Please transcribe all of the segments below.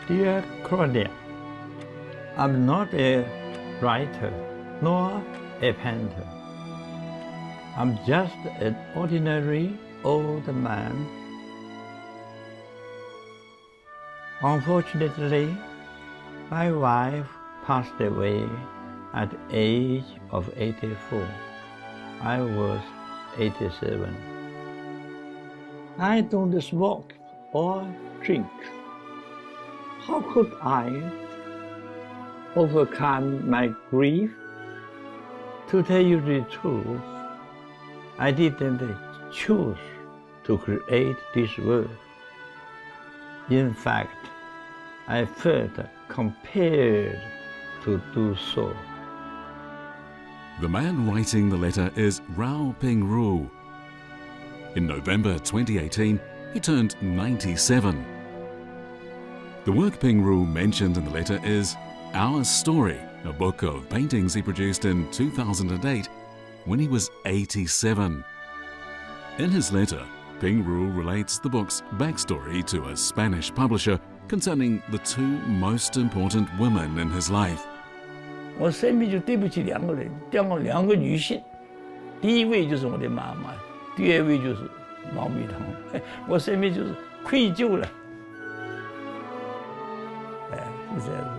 Dear Claudia, I'm not a writer nor a painter. I'm just an ordinary old man. Unfortunately, my wife passed away at the age of 84. I was 87. I don't smoke or drink. How could I overcome my grief? To tell you the truth, I didn't choose to create this work. In fact, I felt compelled to do so. The man writing the letter is Rao Pingru. In November 2018, he turned 97. The work Pingru mentioned in the letter is Our Story, a book of paintings he produced in 2008 when he was 87. In his letter, Pingru relates the book's backstory to a Spanish publisher concerning the two most important women in his life. 我生命就对不起两个人，两个女性，第一位就是我的妈妈，第二位就是毛美堂，我生命就是愧疚了，是这样子。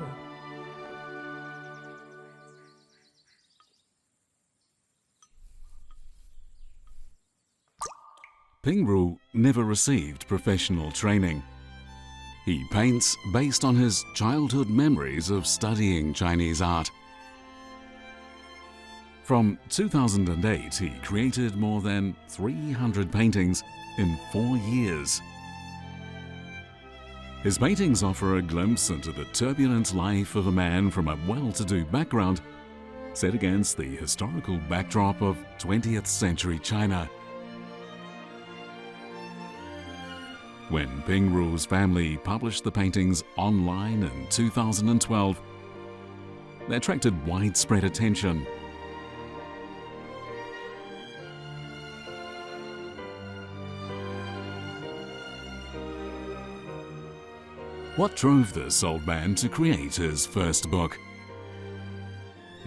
Pingru never received professional training. He paints based on his childhood memories of studying Chinese art. From 2008, he created more than 300 paintings in 4 years. His paintings offer a glimpse into the turbulent life of a man from a well-to-do background, set against the historical backdrop of 20th century China. When Pingru's family published the paintings online in 2012, they attracted widespread attention. What drove this old man to create his first book?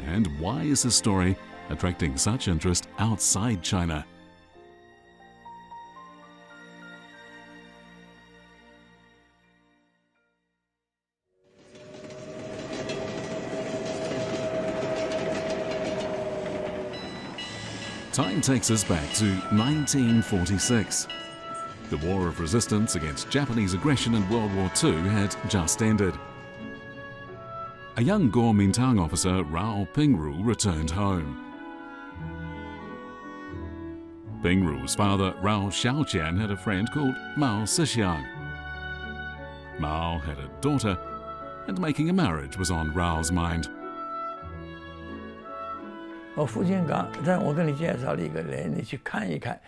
And why is his story attracting such interest outside China? Time takes us back to 1946. The War of Resistance against Japanese aggression in World War II had just ended. A young Kuomintang officer, Rao Pingru, returned home. Pingru's father, Rao Xiaojian, had a friend called Mao Meitang. Mao had a daughter, and making a marriage was on Rao's mind. 我父亲讲，让我给你介绍了一个人，你去看一看。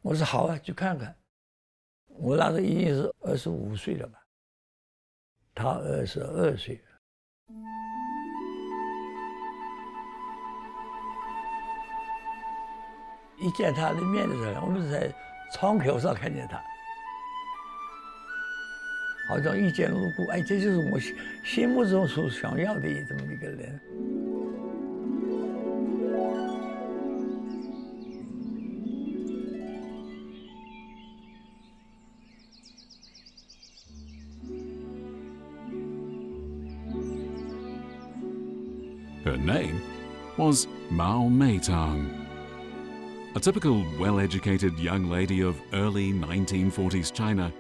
我说好啊，去看看。我那时候已经是25岁了吧，他22岁。一见他的面的时候，我们是在窗口上看见他，好像一见如故。哎，这就是我心目中所想要的这么一个人。Her name was Mao Meitang. A typical well-educated young lady of early 1940s China,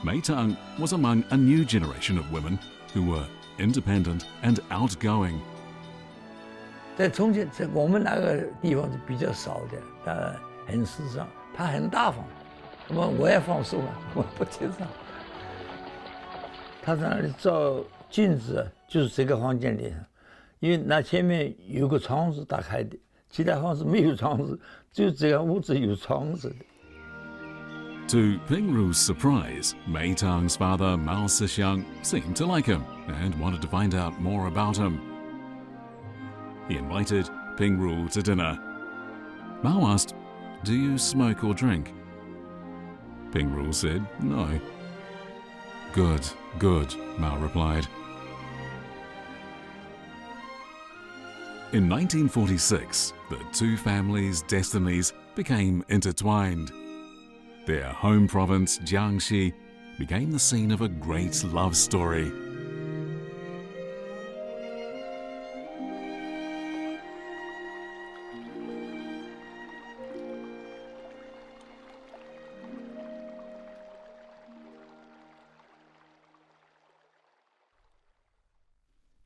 Meitang was among a new generation of women who were independent and outgoing. 在重庆，在我们那个地方是比较少的，当然很时尚，她很大方。那么我也放手了，我不接受。她在那里照镜子，就是这个房间里。 因为那前面有个窗子打开的，其他房子没有窗子，只有这个屋子有窗子的。To Pingru's surprise, Meitang's father Mao Meitang seemed to like him and wanted to find out more about him. He invited Pingru to dinner. Mao asked, "Do you smoke or drink?" Pingru said no. Good, good, Mao replied. In 1946, the two families' destinies became intertwined. Their home province, Jiangxi, became the scene of a great love story.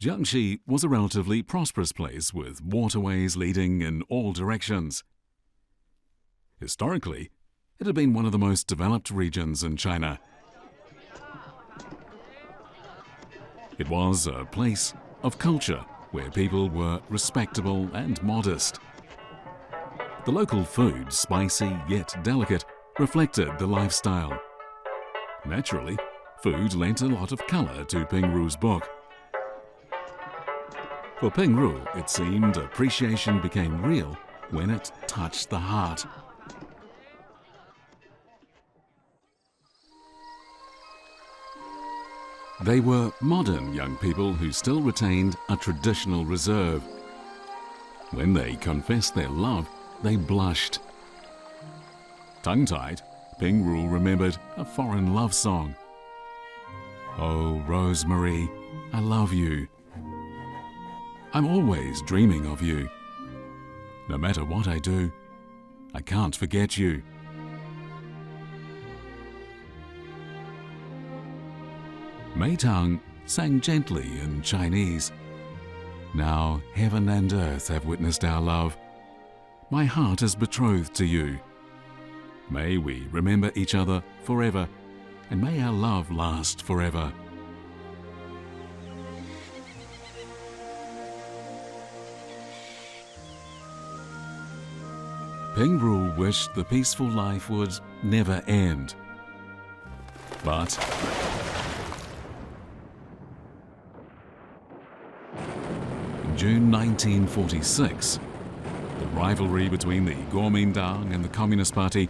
Jiangxi was a relatively prosperous place with waterways leading in all directions. Historically, it had been one of the most developed regions in China. It was a place of culture where people were respectable and modest. The local food, spicy yet delicate, reflected the lifestyle. Naturally, food lent a lot of colour to Pingru's book. For Pingru, it seemed appreciation became real when it touched the heart. They were modern young people who still retained a traditional reserve. When they confessed their love, they blushed. Tongue-tied, Pingru remembered a foreign love song. "Oh, Rosemary, I love you. I'm always dreaming of you. No matter what I do, I can't forget you." Meitang sang gently in Chinese. "Now heaven and earth have witnessed our love. My heart is betrothed to you. May we remember each other forever, and may our love last forever." Pingru wished the peaceful life would never end. But in June 1946, the rivalry between the Kuomintang and the Communist Party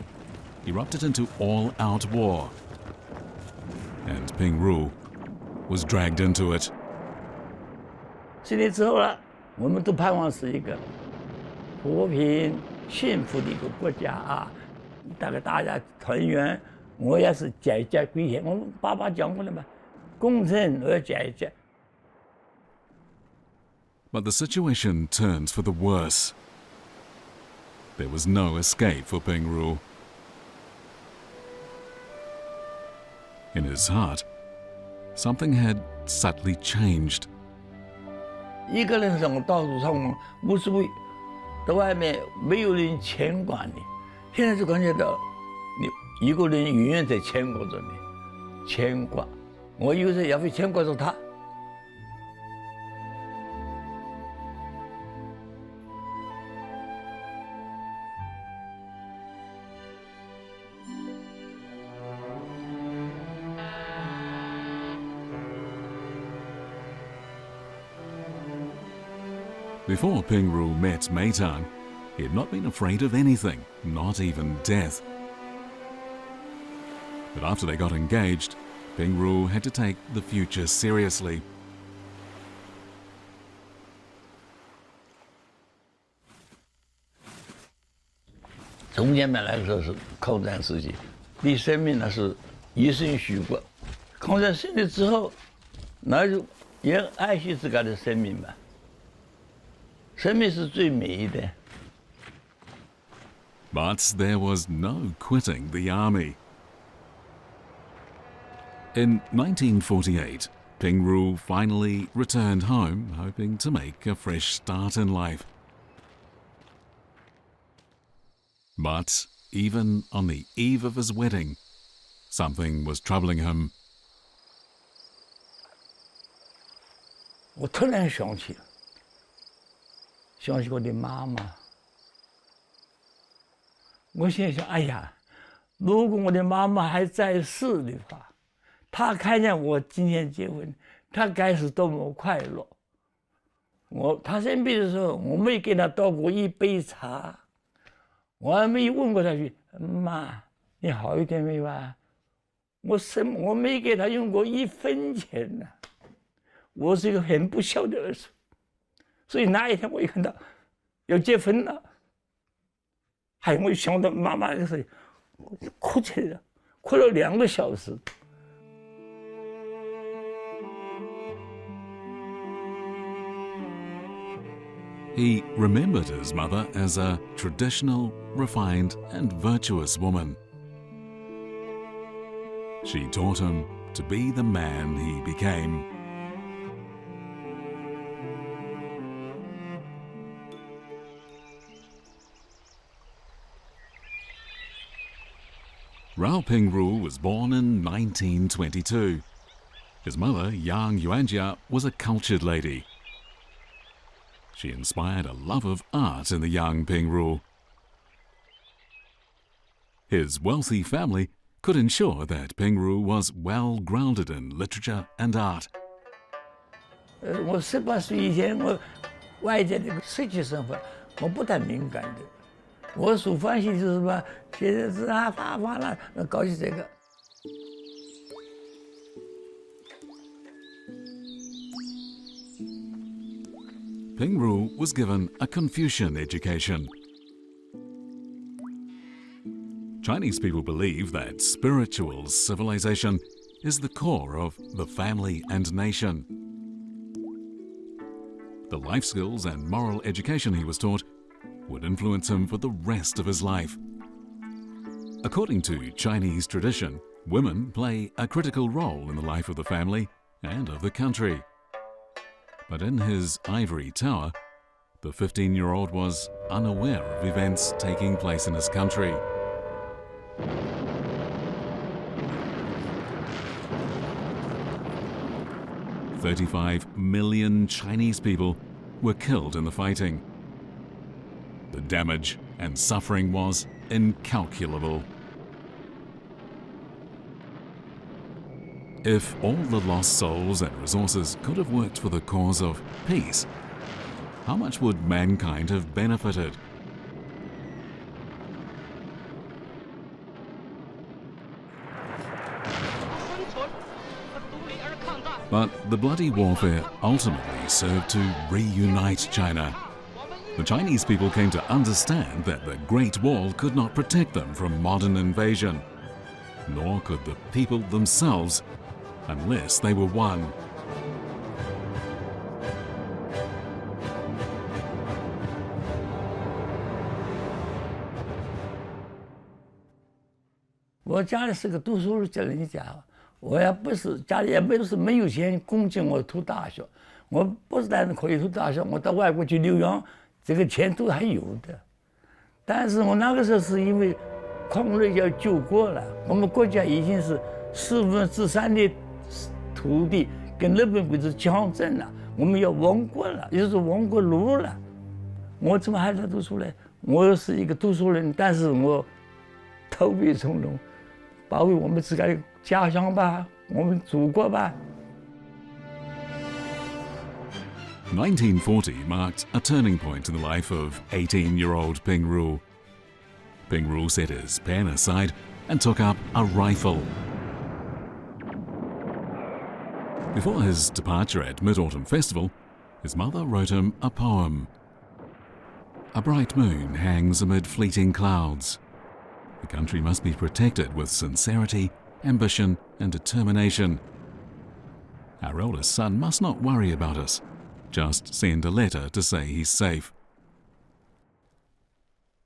erupted into all-out war, and Pingru was dragged into it. 4年之后了，我们都盼望是一个和平、幸福的一个国家啊，大家团圆。我也是节节归乡，我们爸爸讲过了嘛，功成而节节。 But the situation turned for the worse. There was no escape for Pingru. In his heart, something had subtly changed. 一个人上到处上网无所谓，在外面没有人牵挂你。现在就感觉到，你一个人永远在牵挂着你，牵挂。我有时也会牵挂着他。 Before Pingru met Meitang, he had not been afraid of anything, not even death. But after they got engaged, Pingru had to take the future seriously. 中间本来说是抗战时期，对生命那是一生许过。抗战胜利之后，那就也爱惜自个的生命吧。 生命是最美的。 But there was no quitting the army. In 1948, Pingru finally returned home, hoping to make a fresh start in life. But even on the eve of his wedding, something was troubling him. 我突然想起我的妈妈。我心想，哎呀，如果我的妈妈还在世的话，她看见我今天结婚，她该是多么快乐。她生病的时候，我没给她倒过一杯茶，我还没问过她句：“妈，你好一点没有啊？”我没给他用过1分钱呢。我是一个很不孝的儿子，所以那一天我一看到要结婚了，我想到妈妈的事情，我就哭起来了，哭了2个小时。He remembered his mother as a traditional, refined and virtuous woman. She taught him to be the man he became. Rao Pingru was born in 1922. His mother, Yang Yuanjia, was a cultured lady. She inspired a love of art in the young Pingru. His wealthy family could ensure that Pingru was well grounded in literature and art. 我18岁以前，我外界的设计身份我不太敏感的。我所欢喜就是什么，写的字啊、画啦，搞起这个。Pingru was given a Confucian education. Chinese people believe that spiritual civilization is the core of the family and nation. The life skills and moral education he was taught would influence him for the rest of his life. According to Chinese tradition, women play a critical role in the life of the family and of the country. But in his ivory tower, the 15-year-old was unaware of events taking place in his country. "35 million Chinese people were killed in the fighting. The damage and suffering was incalculable. If all the lost souls and resources could have worked for the cause of peace, how much would mankind have benefited? But the bloody warfare ultimately served to reunite China. The Chinese people came to understand that the Great Wall could not protect them from modern invasion, nor could the people themselves, unless they were one. 我家里是个读书人家，我也不是家里也不是没有钱供给我读大学，我不是单纯可以读大学，我到外国去留洋，这个钱都还有的。但是我那个时候是因为抗日要救国了，我们国家已经是3/4的土地跟日本鬼子交战了，我们要亡国了，也就是亡国路了。我怎么还在读书呢？我是一个读书人，但是我投笔从戎，保卫我们自己的家乡吧，我们祖国吧。1940 marked a turning point in the life of 18-year-old Pingru. Pingru set his pen aside and took up a rifle. Before his departure at Mid-Autumn Festival, his mother wrote him a poem. A bright moon hangs amid fleeting clouds. The country must be protected with sincerity, ambition, and determination. Our eldest son must not worry about us. Just send a letter to say he's safe.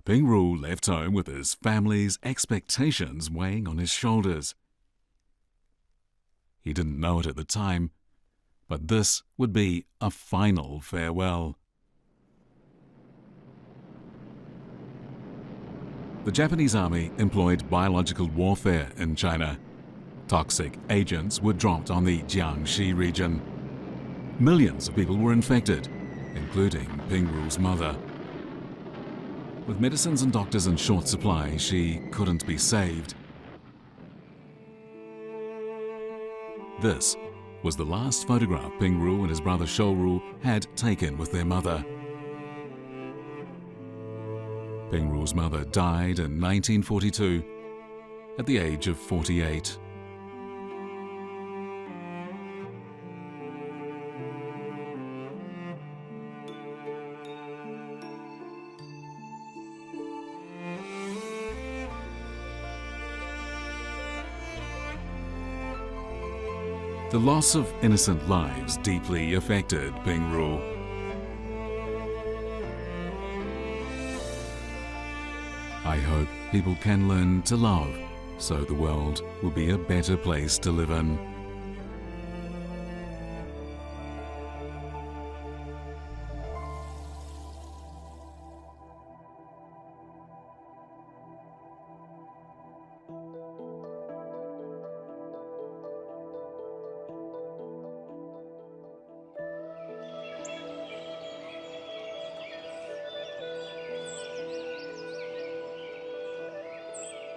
Pingru left home with his family's expectations weighing on his shoulders. He didn't know it at the time, but this would be a final farewell. The Japanese army employed biological warfare in China. Toxic agents were dropped on the Jiangxi region. Millions of people were infected, including Pingru's mother. With medicines and doctors in short supply, she couldn't be saved. This was the last photograph Pingru and his brother Shouru had taken with their mother. Pingru's mother died in 1942 at the age of 48. The loss of innocent lives deeply affected Pingru. I hope people can learn to love, so the world will be a better place to live in.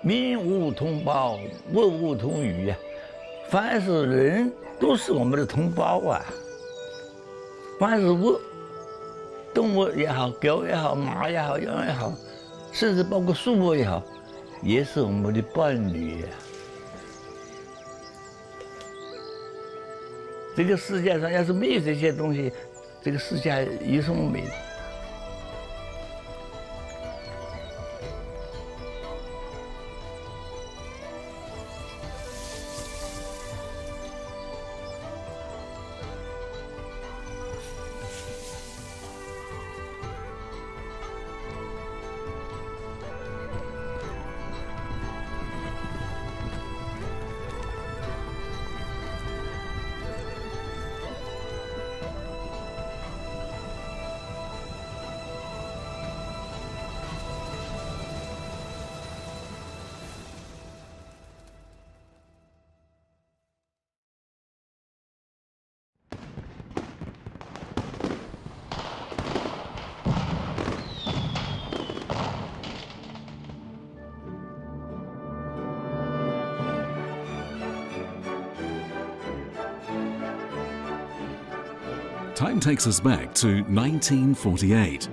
民无同胞，物无同语呀。凡是人都是我们的同胞啊。凡是物，动物也好，狗也好，马也好，羊也好，甚至包括树木也好，也是我们的伴侣呀。这个世界上要是没有这些东西，这个世界有什么美？Time takes us back to 1948.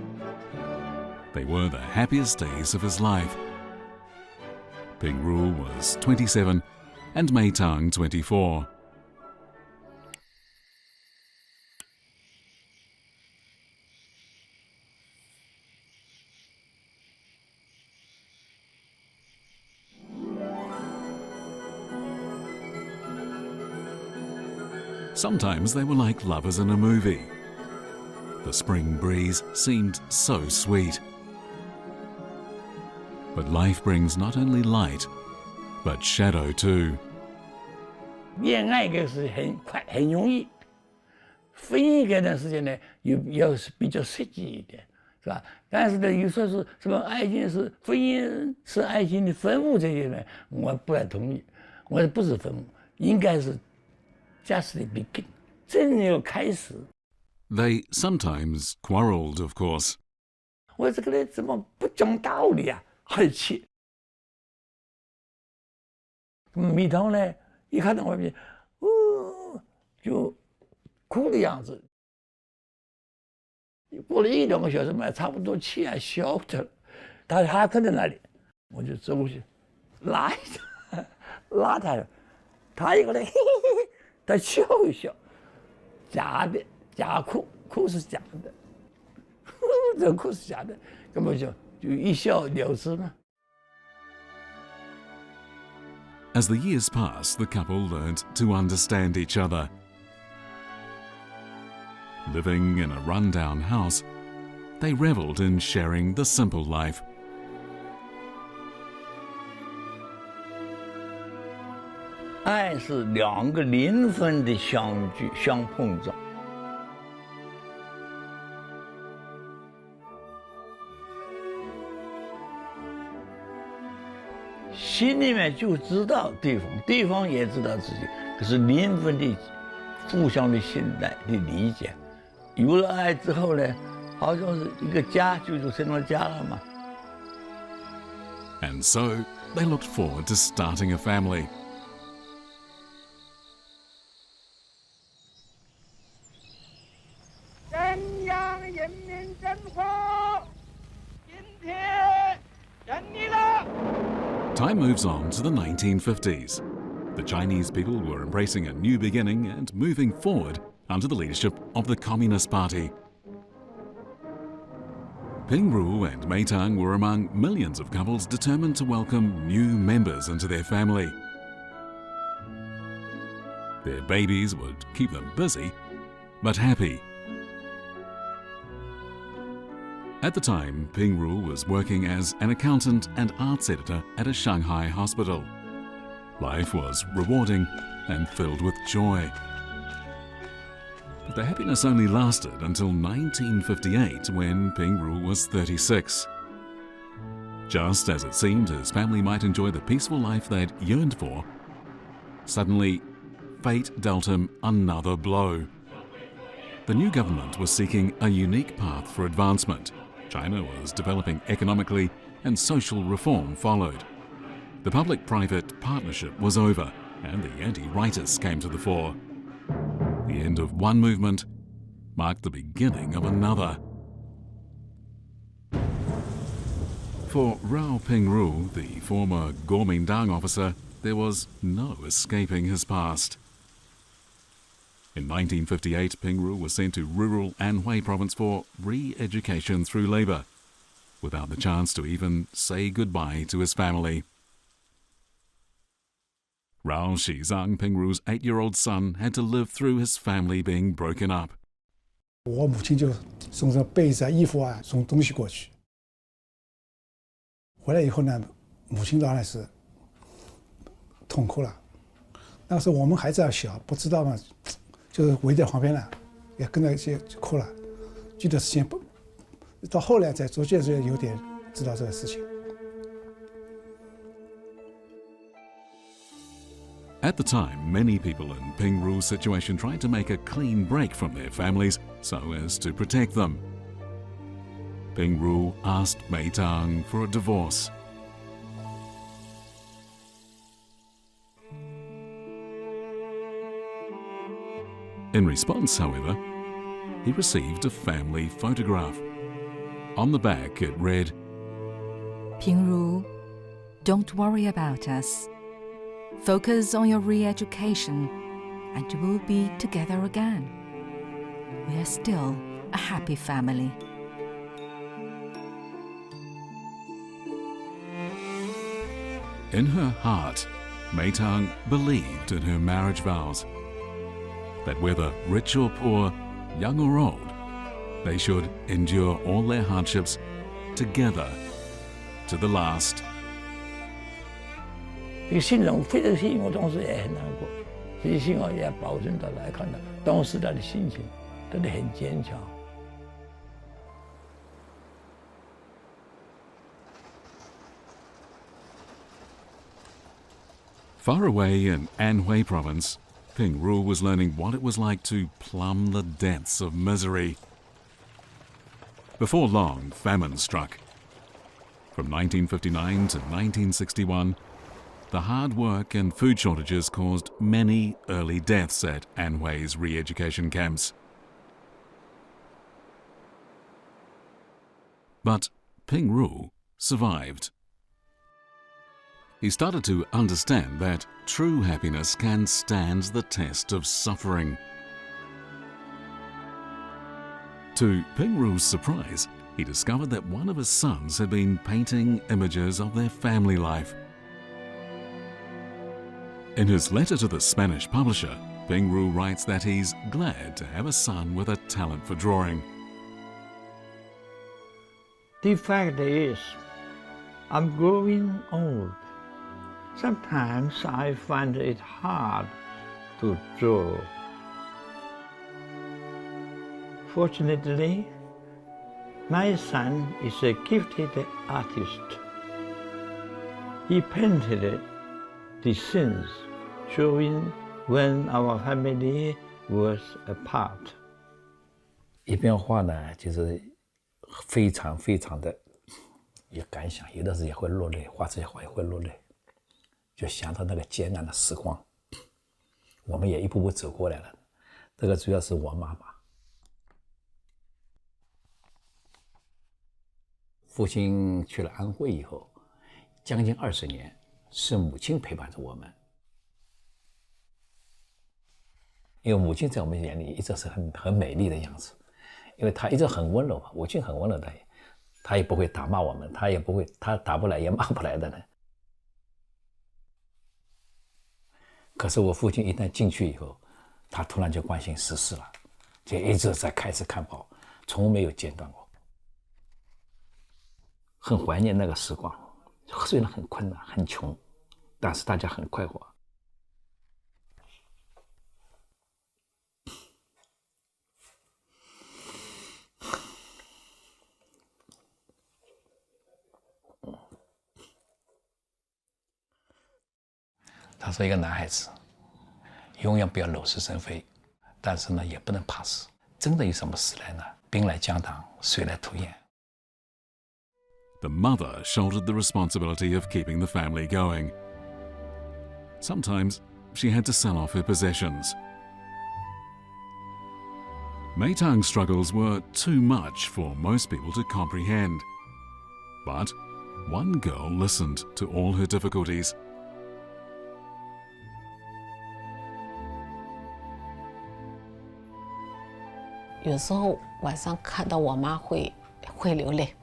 They were the happiest days of his life. Pingru was 27 and Meitang 24. Sometimes they were like lovers in a movie. The spring breeze seemed so sweet. But life brings not only light, but shadow too. 恋爱个是很快很容易，婚姻这段时间呢，要是比较实际一点，是吧？但是呢，有说是什么爱情是婚姻是爱情的坟墓这些呢，我不太同意。我说不是坟墓，应该是 just the beginning， 真要开始。They sometimes quarrelled, of course. 我这个人怎么不讲道理啊？而且，每当呢，一看到外面，就哭的样子。过了1-2个小时嘛，差不多气啊消的了，他还跟在那里，我就走过去，拉他，他一个人嘿嘿嘿，他笑一笑，假的，假哭，哭是假的，这哭是假的，根本就一笑了之嘛。As the years passed, the couple learned to understand each other. Living in a run-down house, they revelled in sharing the simple life. 爱是2个灵魂的相聚、相碰撞。心里面就知道对方，对方也知道自己，可是灵魂的互相的信赖的理解，有了爱之后呢，好像是一个家就成了家了嘛。And so they looked forward to starting a family. 中央人民政府今天成立了。 Time moves on to the 1950s. The Chinese people were embracing a new beginning and moving forward under the leadership of the Communist Party. Pingru and Meitang were among millions of couples determined to welcome new members into their family. Their babies would keep them busy, but happy. At the time, Pingru was working as an accountant and arts editor at a Shanghai hospital. Life was rewarding and filled with joy. But the happiness only lasted until 1958, when Pingru was 36. Just as it seemed his family might enjoy the peaceful life they'd yearned for, suddenly fate dealt him another blow. The new government was seeking a unique path for advancement. China was developing economically, and social reform followed. The public-private partnership was over, and the anti-rightists came to the fore. The end of one movement marked the beginning of another. For Rao Pingru, the former Kuomintang officer, there was no escaping his past. In 1958, Pingru was sent to rural Anhui province for re-education through labour, without the chance to even say goodbye to his family. Rao Shizang, Pingru's 8-year-old son, had to live through his family being broken up. 我母亲就送上被子啊、衣服啊，送东西过去。回来以后呢，母亲当然是痛哭了。那时候我们孩子还小，不知道嘛，就是围在旁边了，也跟着一起哭了。具体事情不，到后来才逐渐有点知道这个事情。 At the time, many people in Pingru's situation tried to make a clean break from their families so as to protect them. Pingru asked Meitang for a divorce. In response, however, he received a family photograph. On the back, it read, Pingru, don't worry about us. Focus on your re-education and we'll be together again. We are still a happy family. In her heart, Meitang believed in her marriage vows, that whether rich or poor, young or old, they should endure all their hardships together to the last. 这个信任，非常信任，我当时也很难过。这些信号也保证到来看到，当时他的心情真的很坚强。Far away in Anhui province, Pingru was learning what it was like to plumb the depths of misery. Before long, famine struck. From 1959 to 1961, the hard work and food shortages caused many early deaths at Anhui's re-education camps. But Pingru survived. He started to understand that true happiness can stand the test of suffering. To Pingru's surprise, he discovered that one of his sons had been painting images of their family life. In his letter to the Spanish publisher, Pingru writes that he's glad to have a son with a talent for drawing. The fact is, I'm growing old. Sometimes I find it hard to draw. Fortunately, my son is a gifted artist. He painted the scenes showing when our family was apart. 一边画呢，就是非常的有感想，有的时候也会落泪，画这些画也会落泪，就想到那个艰难的时光，我们也一步步走过来了。这个主要是我妈妈，父亲去了安徽以后，将近20年。 是母亲陪伴着我们，因为母亲在我们眼里一直是很美丽的样子，因为她一直很温柔嘛，母亲很温柔的，她也不会打骂我们，她也不会，她打不来也骂不来的呢。可是我父亲一旦进去以后，他突然就关心时事了，就一直在开车看报，从没有间断过。很怀念那个时光，虽然很困难、很穷，但是大家很快活。他说：“一个男孩子，永远不要惹是生非，但是呢，也不能怕死。真的有什么事来呢？兵来将挡，水来土掩。” The mother shouldered the responsibility of keeping the family going. Sometimes she had to sell off her possessions. Meitang's struggles were too much for most people to comprehend. But one girl listened to all her difficulties. 有时候晚上看到我妈会流泪，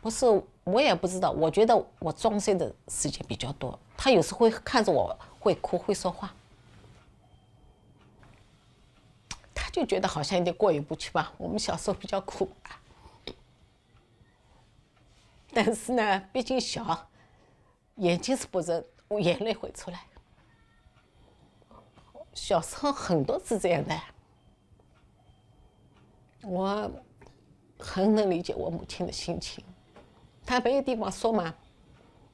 不是我也不知道，我觉得我装睡的时间比较多，她有时会看着我会哭会说话，她就觉得好像有点过意不去吧。我们小时候比较苦，但是呢，毕竟小，眼睛是不睁，眼泪会出来。小时候很多是这样的，我很能理解我母亲的心情。她没有地方说嘛，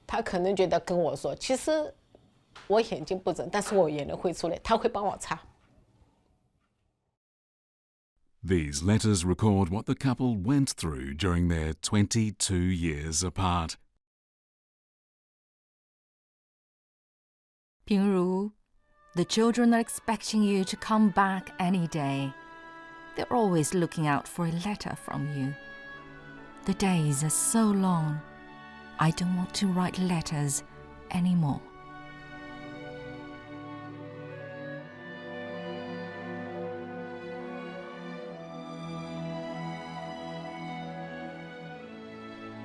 她可能觉得跟我说，其实我眼睛不睁，但是我眼泪会出来，她会帮我擦。These letters record what the couple went through during their 22 years apart. 平如, the children are expecting you to come back any day. They're always looking out for a letter from you. The days are so long. I don't want to write letters anymore.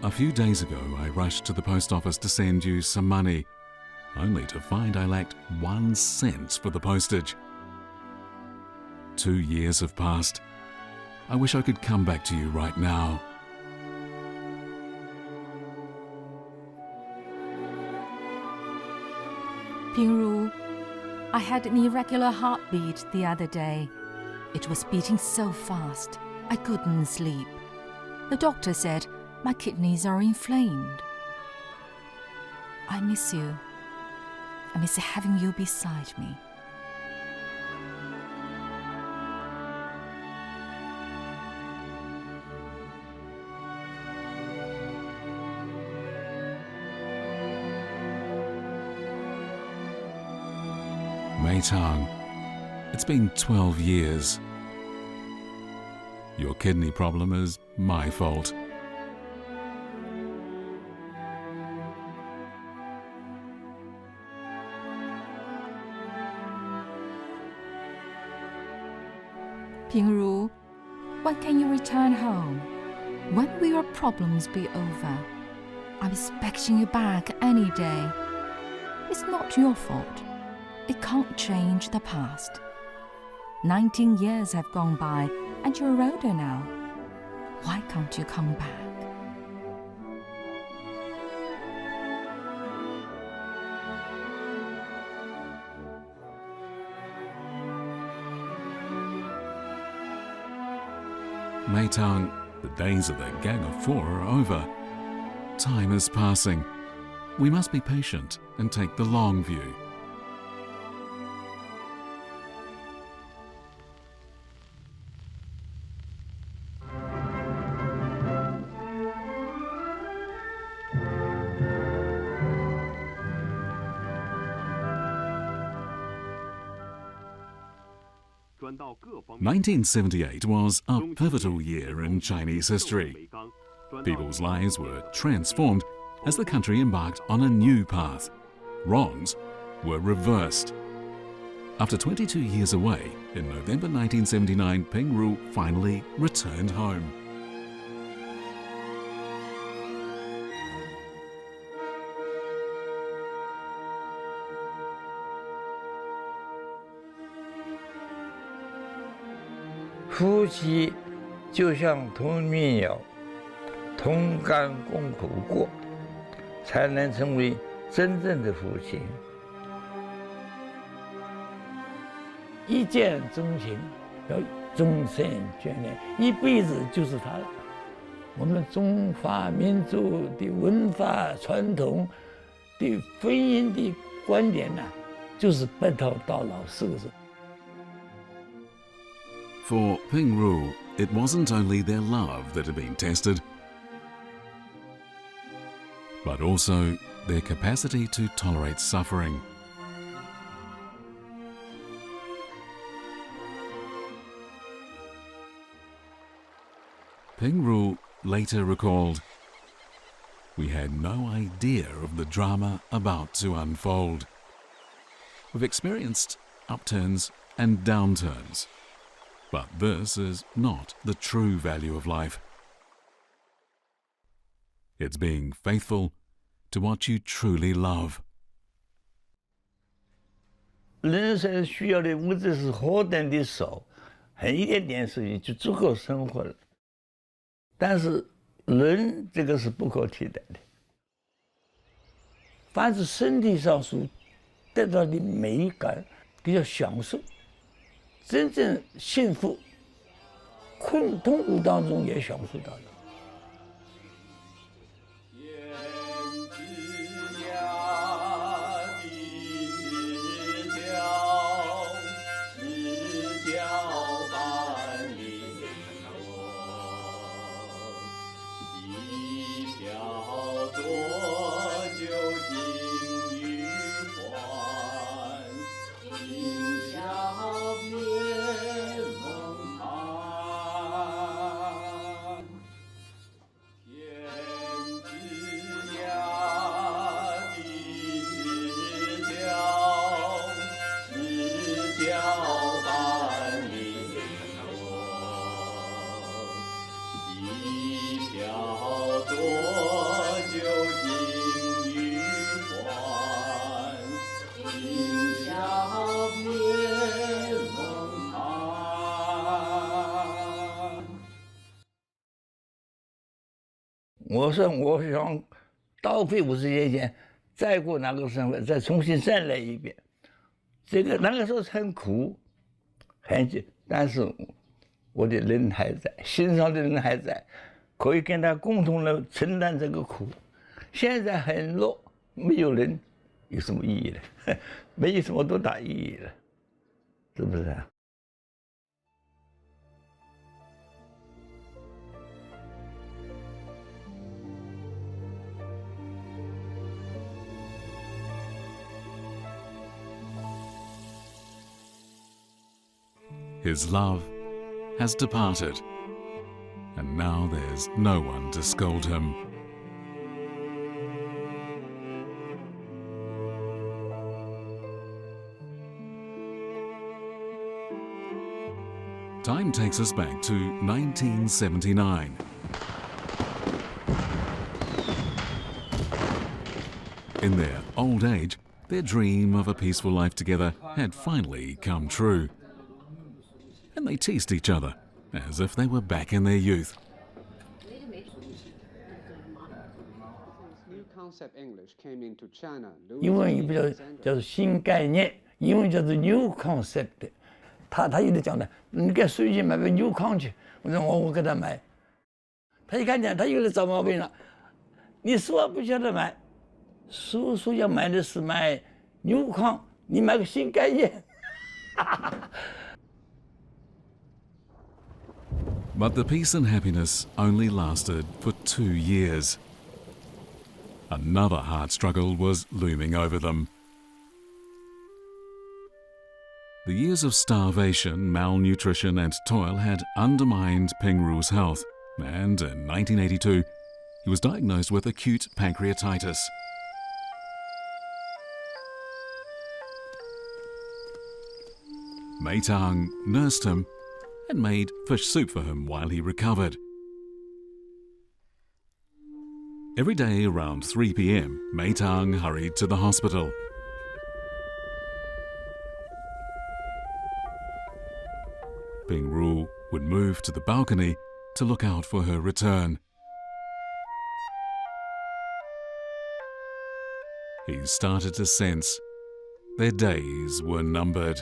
A few days ago, I rushed to the post office to send you some money, only to find I lacked 1 cent for the postage. 2 years have passed. I wish I could come back to you right now. Pingru, I had an irregular heartbeat the other day. It was beating so fast, I couldn't sleep. The doctor said my kidneys are inflamed. I miss you. I miss having you beside me. Meitang, it's been 12 years. Your kidney problem is my fault. Pingru, when can you return home? When will your problems be over? I'm expecting you back any day. It's not your fault. It can't change the past. 19 years have gone by and you're older now. Why can't you come back? Meitang, the days of the Gang of Four are over. Time is passing. We must be patient and take the long view. (1978) was a pivotal year in Chinese history. People's lives were transformed as the country embarked on a new path. Wrongs were reversed. After 22 years away, in November 1979, Pingru finally returned home. 夫妻就像同命鸟，同甘共苦过，才能成为真正的夫妻。一见钟情，要终身眷恋，一辈子就是他了。我们中华民族的文化传统对婚姻的观点呢，就是白头到老4个字。For Pingru, it wasn't only their love that had been tested, but also their capacity to tolerate suffering. Pingru later recalled, "We had no idea of the drama about to unfold. We've experienced upturns and downturns, but this is not the true value of life. It's being faithful to what you truly love." 人生需要的物质是何等的少，很一点点事情就足够生活了。但是人这个是不可替代的。凡是身体上所得到的美感，比较享受，真正幸福，痛苦当中也享受到了。我想倒退50年前，再过哪个身份，再重新再来一遍。那个时候很苦，很紧，但是我的人还在，心上的人还在，可以跟他共同的承担这个苦。现在很弱，没有人有什么意义了？没有什么多大意义了，是不是啊？His love has departed, and now there's no one to scold him. Time takes us back to 1979. In their old age, their dream of a peaceful life together had finally come true. And they teased each other as if they were back in their youth. New concept English came into China. 英文叫做新概念，英文叫做 new concept。他有的讲的，你给书记买个 new con 去，我说我给他买。他一看见他有点找毛病了，你说不晓得买，叔叔要买的是买 new con， 你买个新概念。But the peace and happiness only lasted for 2 years. Another hard struggle was looming over them. The years of starvation, malnutrition and toil had undermined Pingru's health, and in 1982 he was diagnosed with acute pancreatitis. Meitang nursed him and made fish soup for him while he recovered. Every day around 3 p.m, Meitang hurried to the hospital. Pingru would move to the balcony to look out for her return. He started to sense their days were numbered.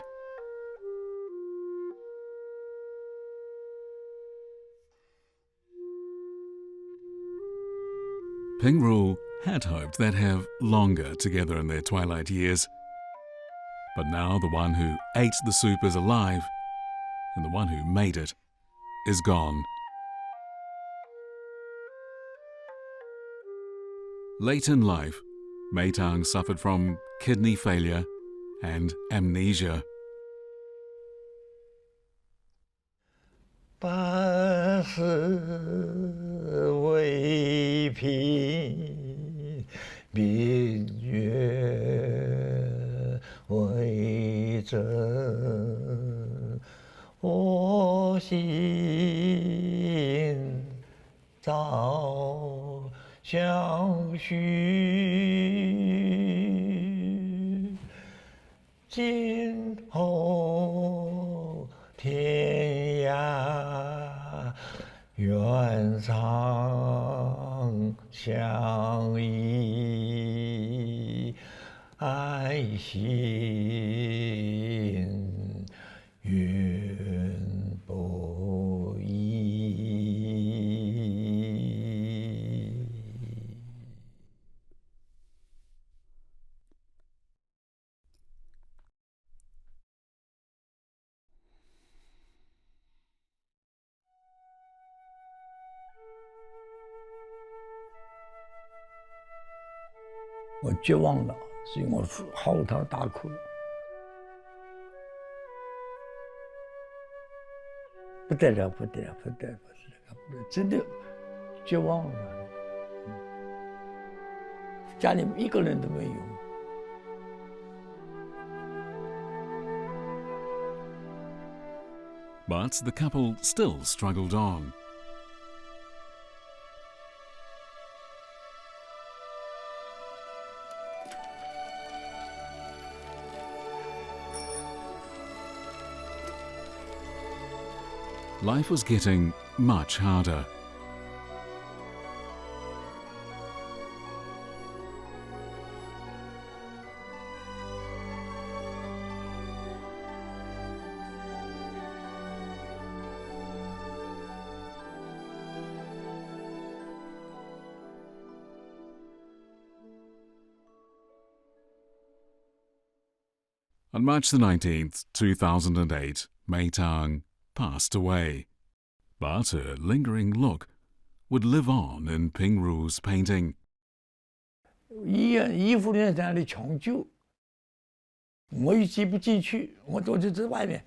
Pingru had hoped they'd have longer together in their twilight years. But now the one who ate the soup is alive, and the one who made it is gone. Late in life, Meitang suffered from kidney failure and amnesia. 八十为平，明月为真。我心早相许，今后天涯愿长相依，爱心永不移。我绝望了，所以我嚎啕大哭。不得了，不得了，不得了，不得了，真的绝望了。家里一个人都没有。But the couple still struggled on. Life was getting much harder. On March the 19th, 2008, Meitang passed away, but her lingering look would live on in Pingru's painting. 衣服里在那里抢救，我又挤不进去，我就在外面，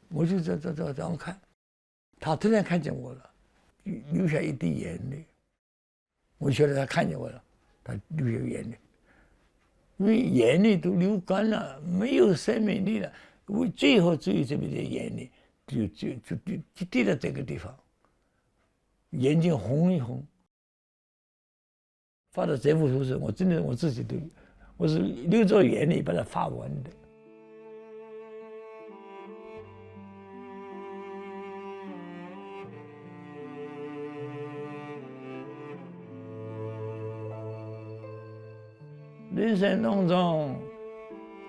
我就这样看，他突然看见我了，流下一滴眼泪，我晓得他看见我了，他流下眼泪，因为眼泪都流干了，没有生命力了，我最后只有这么点眼泪。就滴到这个地方，眼睛红一红。发到这幅图时，我真的我自己都，我是流着眼泪把它发完的。人生当中，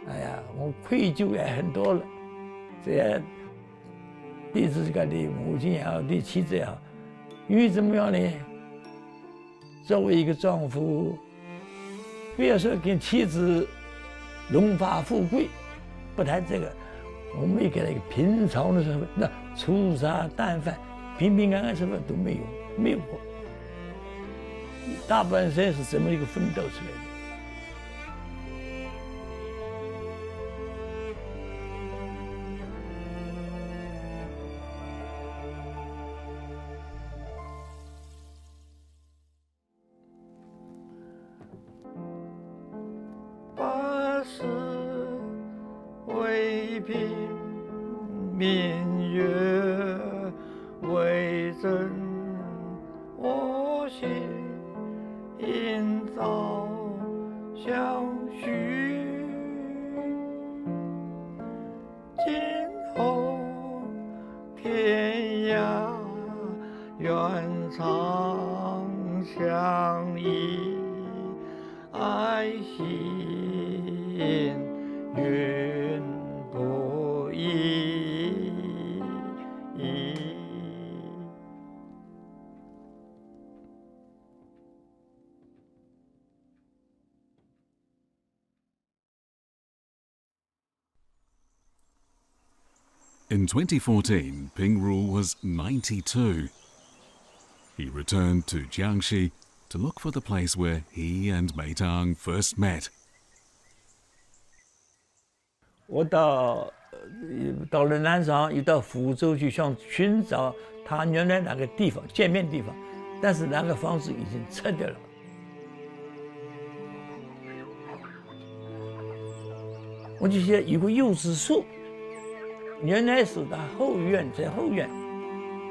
哎呀，我愧疚也很多了，这些。对自己的母亲也好，对妻子也好，因为怎么样呢？作为一个丈夫，不要说跟妻子荣华富贵，不谈这个，我们也给他一个平常的生活，那粗茶淡饭、平平安安生活都没有过。大半生是这么一个奋斗出来的。为平，明月为真，我心应早相许。今后天涯爱心永不移。In 2014, Pingru was 92. He returned to Jiangxi to look for the place where he and Meitang first met. 我到了南昌，又到福州去想寻找他原来那个地方见面地方，但是那个房子已经拆掉了。我就想有个柚子树，原来是他后院，在后院，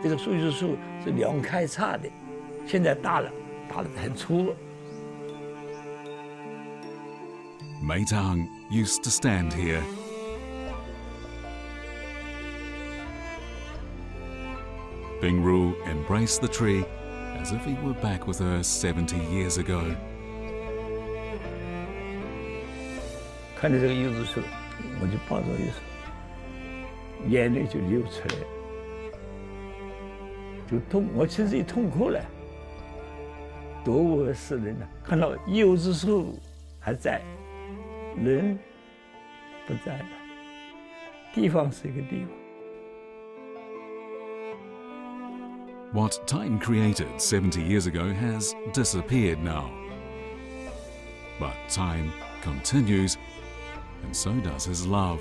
这个柚子树是两开叉的，现在大了，大得很粗了。Meitang used to stand here. Pingru embraced the tree as if he were back with her 70 years ago. 看着这个柚子树，我就抱着柚子，眼泪就流出来，就痛，我甚至于痛哭了。多么是人呐！看到柚子树还在，人不在了，地方是一个地方。What time created 70 years ago has disappeared now. But time continues, and so does his love.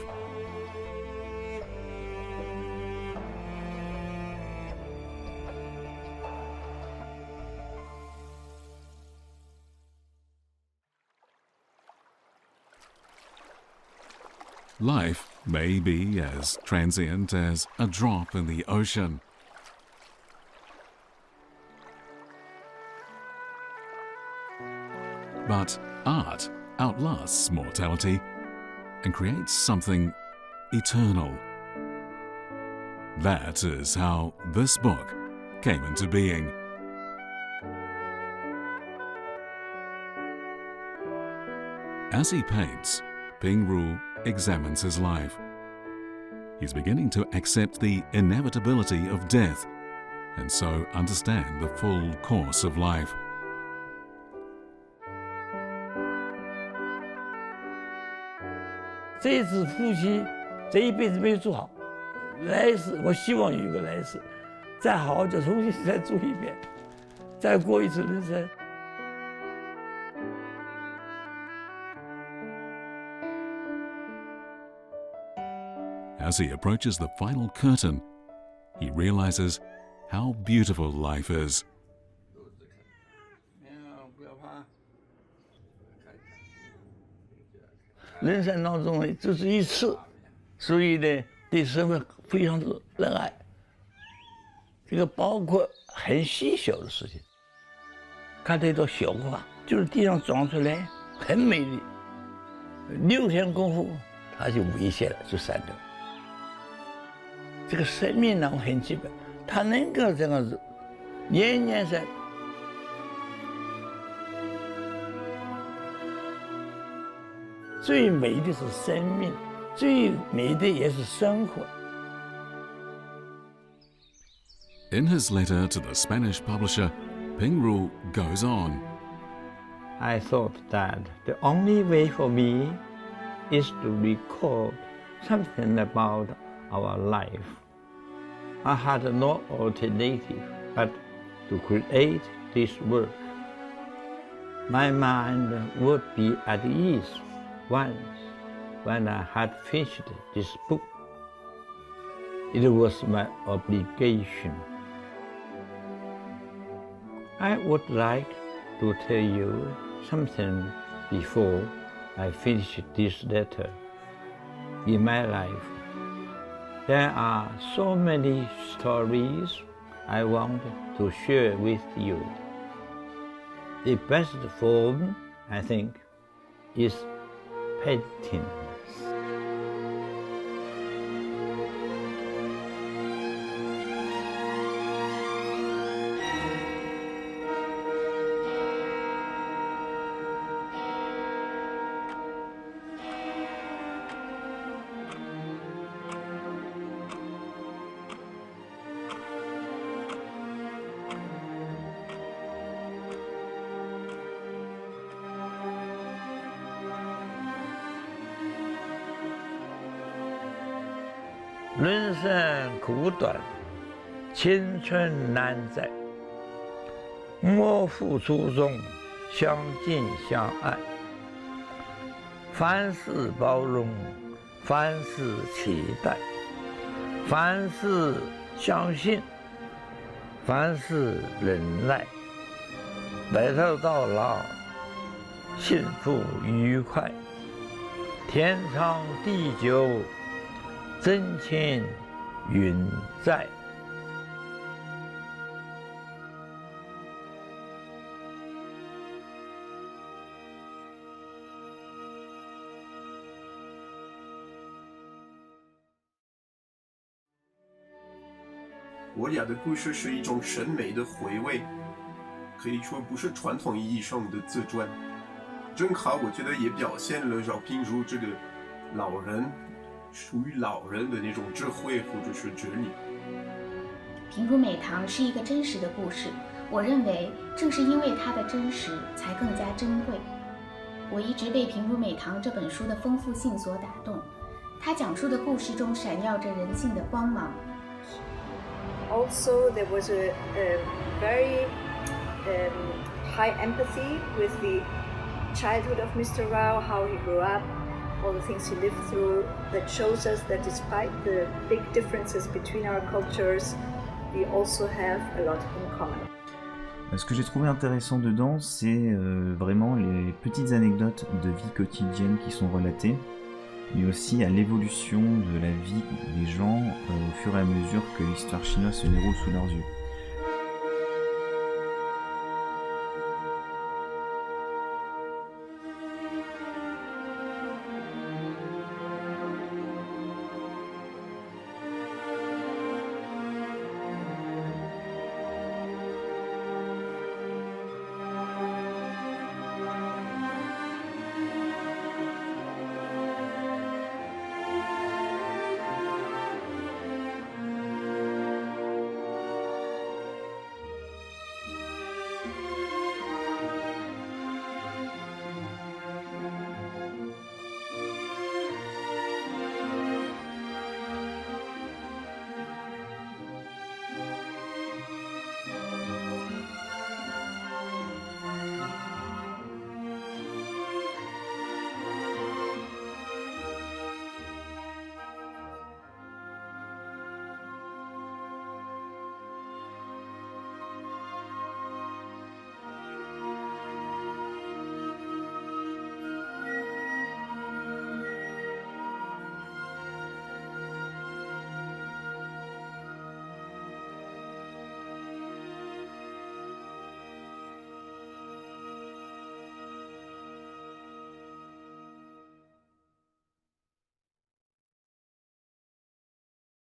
Life may be as transient as a drop in the ocean. But art outlasts mortality and creates something eternal. That is how this book came into being. As he paints, Pingru examines his life. He's beginning to accept the inevitability of death and so understand the full course of life. 这一次夫妻这一辈子没有做好，来世我希望有一个来世，再好好就重新再做一遍，再过一次人生。As he approaches the final curtain, he realizes how beautiful life is. 人生当中呢，这是一次，所以呢，对生活非常的热爱。这个包括很细小的事情，看到一朵小花，就是地上长出来，很美丽。6天功夫，它就危险了，就散掉。这个生命呢，我很基本，它能够这样子，年年生。最美的是生命，最美的也是生活。In his letter to the Spanish publisher, Pingru goes on. I thought that the only way for me is to record something about our life. I had no alternative but to create this work. My mind would be at ease once when I had finished this book. It was my obligation. I would like to tell you something before I finish this letter. In my life, there are so many stories I want to share with you. The best form, I think, is painting. 人生苦短，青春难在。莫负初衷，相敬相爱。凡事包容，凡事期待，凡事相信，凡事忍耐。白头到老，幸福愉快，天长地久，真情永在。我俩的故事是一种审美的回味，可以说不是传统意义上的自传。正好我觉得也表现了饶平如这个老人属于老人的那种智慧或者是哲理。平如美堂是一个真实的故事，我认为正是因为它的真实才更加珍贵。我一直被平如美堂这本书的丰富性所打动，它讲述的故事中闪耀着人性的光芒。Also, there was a very high empathy with the childhood of Mr. Rao, how he grew up, all the things he lived through, that shows us that despite the big differences between our cultures, we also have a lot in common. Ce que j'ai trouvé intéressant dedans, c'est vraiment les petites anecdotes de vie quotidienne qui sont relatées, mais aussi à l'évolution de la vie des gens au fur et à mesure que l'histoire chinoise se déroule sous leurs yeux.